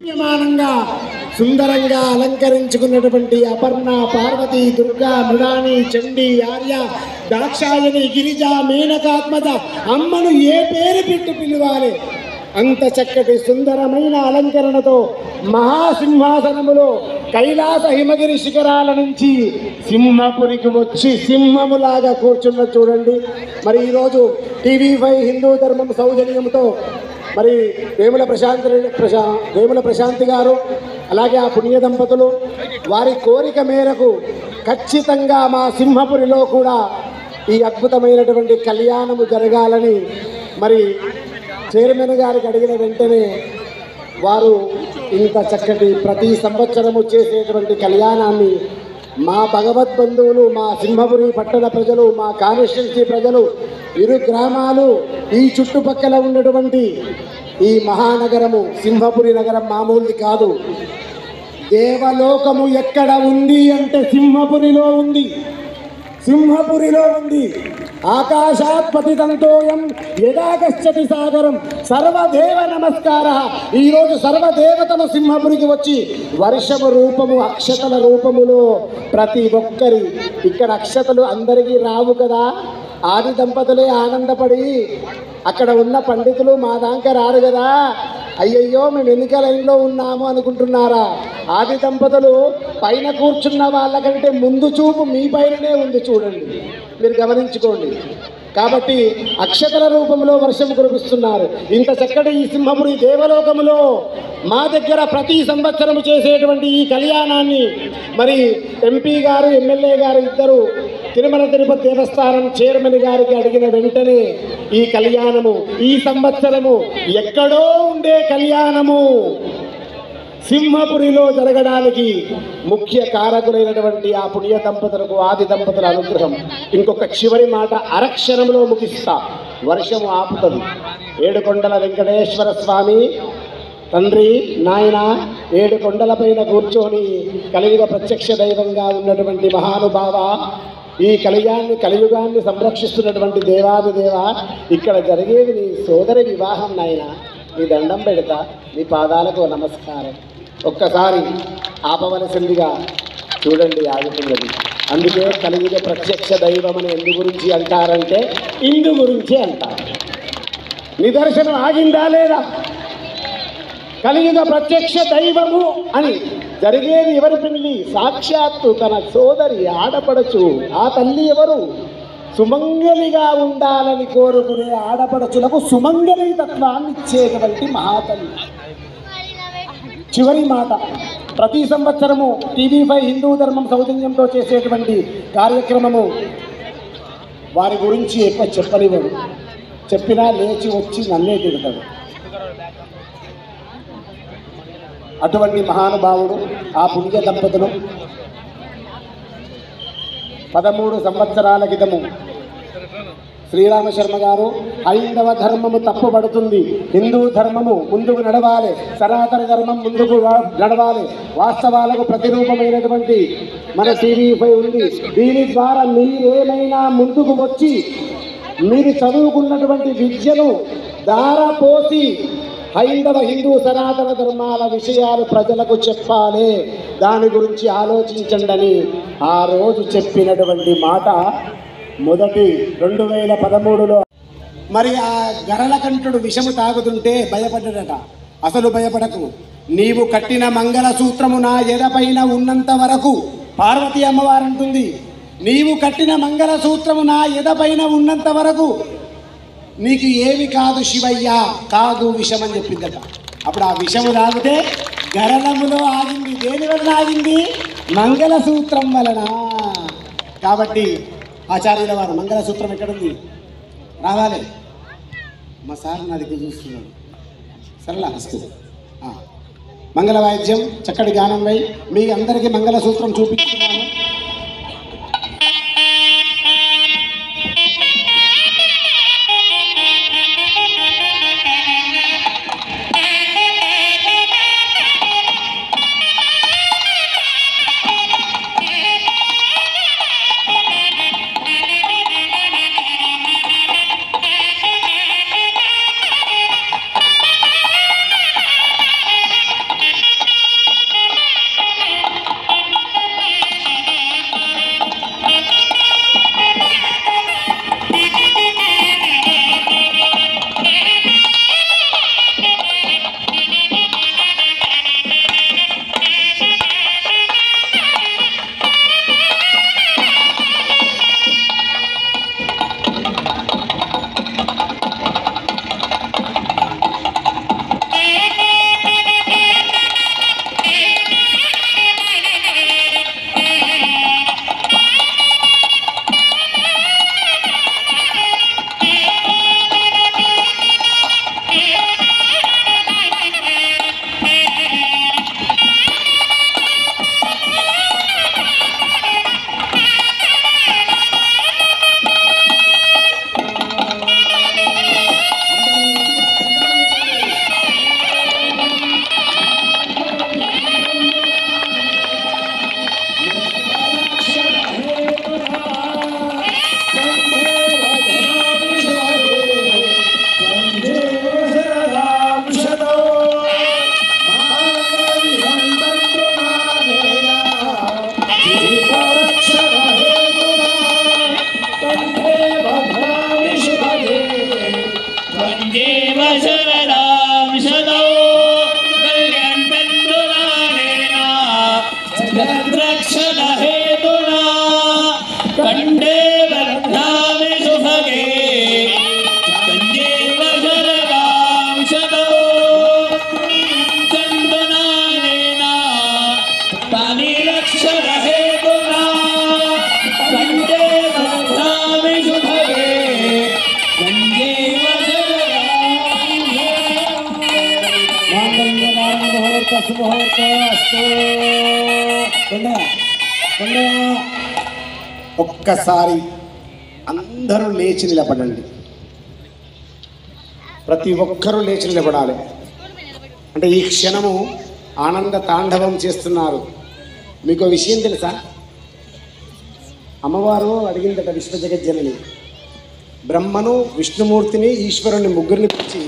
విమానంగా సుందరంగా అలంకరించుకున్నటువంటి అపర్ణ, పార్వతి, దుర్గా, మృడాని, చండి, ఆర్య, దాక్షాయణి, గిరిజ, మేనకాత్మజ అమ్మను ఏ పేరు పెట్టి పిలవాలి అంత చక్కటి సుందరమైన అలంకరణతో మహాసింహాసనములో కైలాస హిమగిరి శిఖరాల నుంచి సింహపురికి వచ్చి సింహములాగా కూర్చున్న చూడండి. మరి ఈరోజు టీవీ5 హిందూ ధర్మం సౌజన్యంతో మరి వేముల ప్రశాంతి గారు అలాగే ఆ పుణ్య దంపతులు వారి కోరిక మేరకు ఖచ్చితంగా మా సింహపురిలో కూడా ఈ అద్భుతమైనటువంటి కళ్యాణము జరగాలని మరి చైర్మన్ గారికి అడిగిన వెంటనే వారు ఇంత చక్కటి ప్రతి సంవత్సరము చేసేటువంటి కళ్యాణాన్ని మా భగవద్బంధువులు, మా సింహపురి పట్టణ ప్రజలు, మా కాన్స్టిట్యున్సీ ప్రజలు, ఇరు గ్రామాలు, ఈ చుట్టుపక్కల ఉన్నటువంటి ఈ మహానగరము సింహపురి నగరం మామూలుది కాదు. దేవలోకము ఎక్కడ ఉంది అంటే సింహపురిలో ఉంది. సింహపురిలో ఉంది. ఆకాశాత్ పతితంతోయం యదా గచ్చతి సాగరం సర్వదేవ నమస్కార. ఈరోజు సర్వదేవతలు సింహపురికి వచ్చి వర్షము రూపము, అక్షతల రూపములో ప్రతి ఒక్కరి ఇక్కడ అక్షతలు అందరికీ రావు కదా. ఆది దంపతులే ఆనందపడి అక్కడ ఉన్న పండితులు మా దాకా రారు కదా, అయ్యయ్యో మేము ఎన్నికల లైన్లో ఉన్నాము అనుకుంటున్నారా? ఆది దంపతులు పైన కూర్చున్న వాళ్ళకంటే ముందు చూపు మీ పైననే ఉంది, చూడండి, మీరు గమనించుకోండి. కాబట్టి అక్షతల రూపంలో వర్షం కురిపిస్తున్నారు. ఇంత చక్కటి ఈ సింహపురి దేవలోకములో మా దగ్గర ప్రతి సంవత్సరం చేసేటువంటి ఈ కళ్యాణాన్ని మరి ఎంపీ గారు, ఎమ్మెల్యే గారు ఇద్దరు తిరుమల తిరుపతి దేవస్థానం చైర్మన్ గారికి అడిగిన వెంటనే ఈ కళ్యాణము ఈ సంవత్సరము ఎక్కడో ఉండే కళ్యాణము సింహపురిలో జరగడానికి ముఖ్య కారకులైనటువంటి ఆ పుణ్య దంపతులకు, ఆది దంపతుల అనుగ్రహం. ఇంకొక చివరి మాట అరక్షరంలో ముగిస్తా, వర్షము ఆపుతుంది. ఏడుకొండల వెంకటేశ్వర స్వామి తండ్రి నాయన 7 కొండలపైన కూర్చొని కలియుగ ప్రత్యక్ష దైవంగా ఉన్నటువంటి మహానుభావ, ఈ కలియుగాన్ని సంరక్షిస్తున్నటువంటి దేవాది దేవ, ఇక్కడ జరిగేది నీ సోదరి వివాహం నాయన, నీ దండం పెడతా, నీ పాదాలకు నమస్కారం. ఒక్కసారి ఆపవలసిందిగా చూడండి ఆగుతున్నది. అందుకే కలియుగ ప్రత్యక్ష దైవం అని ఎందు గురించి అంటారంటే ఇందు గురించి అంటారు. నిదర్శనం ఆగిందా లేదా? కలియుగ ప్రత్యక్ష దైవము అని జరిగేది ఎవరి పెళ్లి? సాక్షాత్తు తన సోదరి ఆడపడచు. ఆ తల్లి ఎవరు? సుమంగలిగా ఉండాలని కోరుకునే ఆడపడచులకు సుమంగలి తత్వాన్ని ఇచ్చేటువంటి మహాతల్లి. చివరి మాట, ప్రతి సంవత్సరము టీవీ5 హిందూ ధర్మం సౌజన్యంతో చేసేటువంటి కార్యక్రమము వారి గురించి ఎక్కువ చెప్పనివ్వడు. చెప్పినా లేచి వచ్చి నన్నే తిడతాడు. అటువంటి మహానుభావుడు ఆ పుణ్య దంపతులు 13 సంవత్సరాల క్రితము శ్రీరామ శర్మ గారు హైందవ ధర్మము తప్పుపడుతుంది, హిందూ ధర్మము ముందుకు నడవాలి, సనాతన ధర్మం ముందుకు నడవాలి, వాస్తవాలకు ప్రతిరూపమైనటువంటి మన టీవీ5 ఉంది. దీని ద్వారా మీరేమైనా ముందుకు వచ్చి మీరు చదువుకున్నటువంటి విద్యను ధారపోసి హైందవ హిందూ సనాతన ధర్మాల విషయాలు ప్రజలకు చెప్పాలి, దాని గురించి ఆలోచించండి అని ఆ రోజు చెప్పినటువంటి మాట మొదటి 2013లో. మరి ఆ గరళకంఠుడు విషము తాగుతుంటే భయపడ్డాడట. అసలు భయపడకు, నీవు కట్టిన మంగళసూత్రము నా ఎదపైన ఉన్నంత వరకు, పార్వతీ అమ్మవారు అంటుంది, నీవు కట్టిన మంగళసూత్రము నా ఎదపైన ఉన్నంత వరకు నీకు ఏమి కాదు శివయ్య, కాదు విషం అని చెప్పిందట. అప్పుడు ఆ విషము తాగితే గరళములో ఆగింది. దేని వలన ఆగింది? మంగళసూత్రం వలన. కాబట్టి ఆచార్యుల వారు మంగళసూత్రం ఎక్కడుంది? రావాలి. మా సార్ నా దగ్గర చూస్తున్నాడు. సరేలా అస్తు. మంగళ వాయిద్యం చక్కటి గానం వై మీ అందరికీ మంగళసూత్రం చూపిస్తున్నాను. ఒక్కసారి అందరూ లేచి నిలబడండి. ప్రతి ఒక్కరూ లేచి నిలబడాలి. అంటే ఈ క్షణము ఆనంద తాండవం చేస్తున్నారు. మీకు విషయం తెలుసా? అమ్మవారు అడిగిందట విశ్వజగజ్జనని, బ్రహ్మను, విష్ణుమూర్తిని, ఈశ్వరుని ముగ్గురిని పిలిచి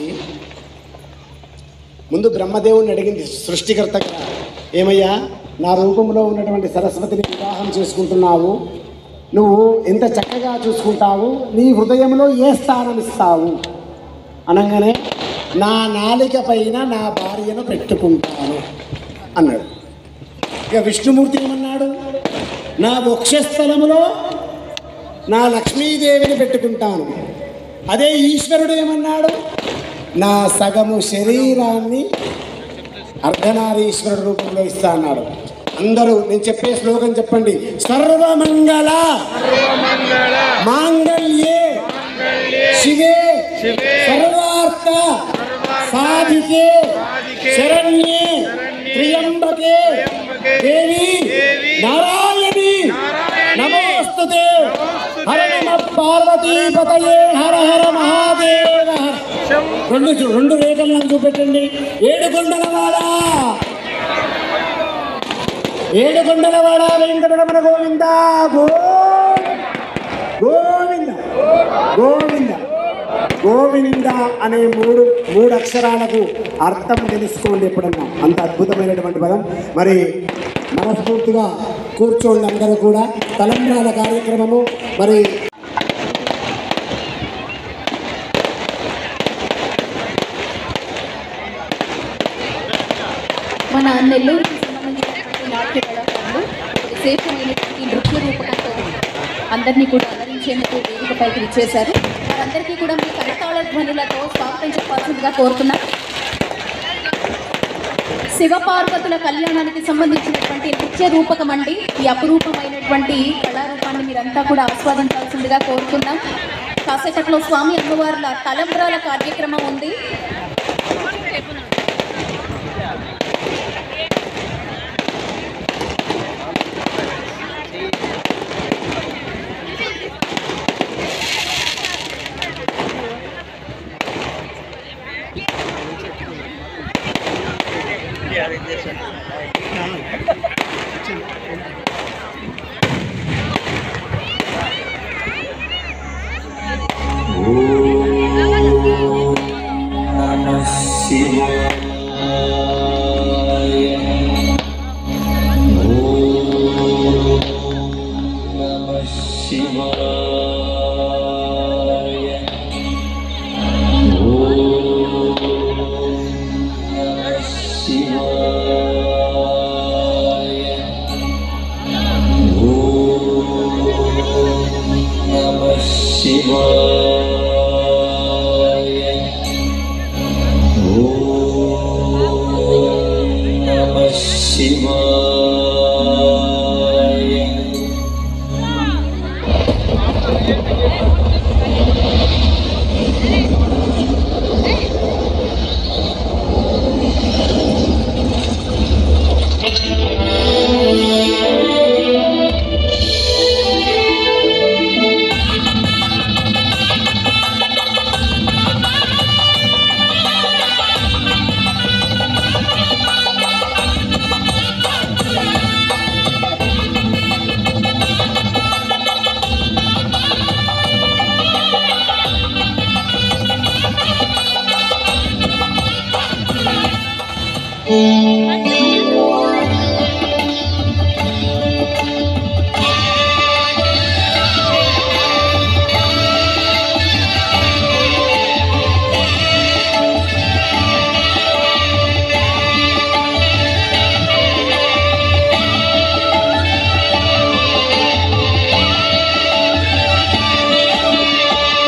ముందు బ్రహ్మదేవుని అడిగింది సృష్టికర్తగా, ఏమయ్యా నా రూపంలో ఉన్నటువంటి సరస్వతిని వివాహం చేసుకుంటున్నావు, నువ్వు ఎంత చక్కగా చూసుకుంటావు, నీ హృదయంలో ఏ స్థానం ఇస్తావు అనగానే నా నాలిక పైన నా భార్యను పెట్టుకుంటాను అన్నాడు. ఇక విష్ణుమూర్తి ఏమన్నాడు? నా వక్షస్థలములో నా లక్ష్మీదేవిని పెట్టుకుంటాను. అదే ఈశ్వరుడు ఏమన్నాడు? నా సగము శరీరాన్ని అర్ధనారీశ్వరుడు రూపంలో ఇస్తా అన్నాడు. అందరూ నేను చెప్పే శ్లోకం చెప్పండి. సర్వమంగళ మాంగళ్యే శివే సర్వార్థ సాధికే శరణ్యే త్ర్యంబకే దేవి నారాయణి నమోస్తుతే. హర నమ పార్వతీపతయే హర హర మహాదేవ. రెండు రేఖలను చూపెట్టండి. ఏడుకొండలవాడ వెంకటరమణ గోవింద గోవింద గోవింద గోవింద అనే మూడు అక్షరాలకు అర్థం తెలుసుకోండి ఎప్పుడన్నా. అంత అద్భుతమైనటువంటి పదం. మరి మనస్ఫూర్తిగా కూర్చోండి అందరూ కూడా. తలంబ్రాల కార్యక్రమము మరి మన నెల్లూరుకి సంబంధించినటువంటి నాట్య కళాకారులు విశేషమైనటువంటి నృత్య రూపకంతో అందరినీ కూడా అలరించేందుకు వేదికపైకి విచ్చేశారు. వారందరికీ కూడా మీ కరతాళ ధ్వనులతో స్వాగతం చెప్పాల్సిందిగా కోరుతున్నాం. శివపార్వతుల కళ్యాణానికి సంబంధించినటువంటి నృత్య రూపకం అండి. ఈ అపురూపమైనటువంటి కళారూపాన్ని మీరంతా కూడా ఆస్వాదించాల్సిందిగా కోరుతున్నాం. కాసేపట్లో స్వామి అమ్మవార్ల తలంబ్రాల కార్యక్రమం ఉంది.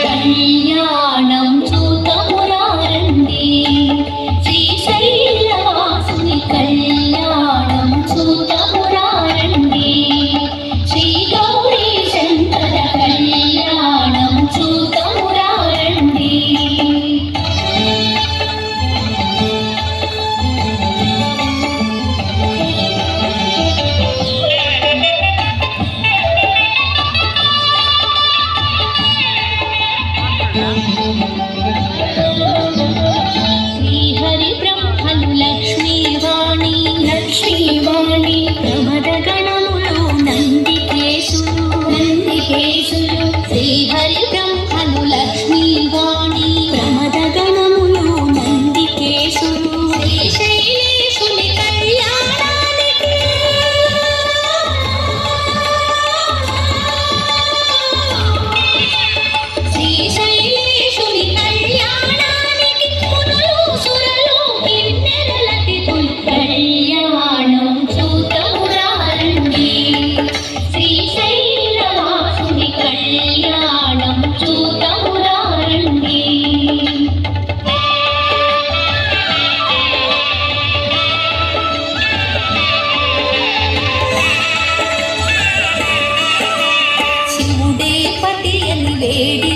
కళ్యాణం చూతమురారండి శ్రీశైలవాసుని వేడి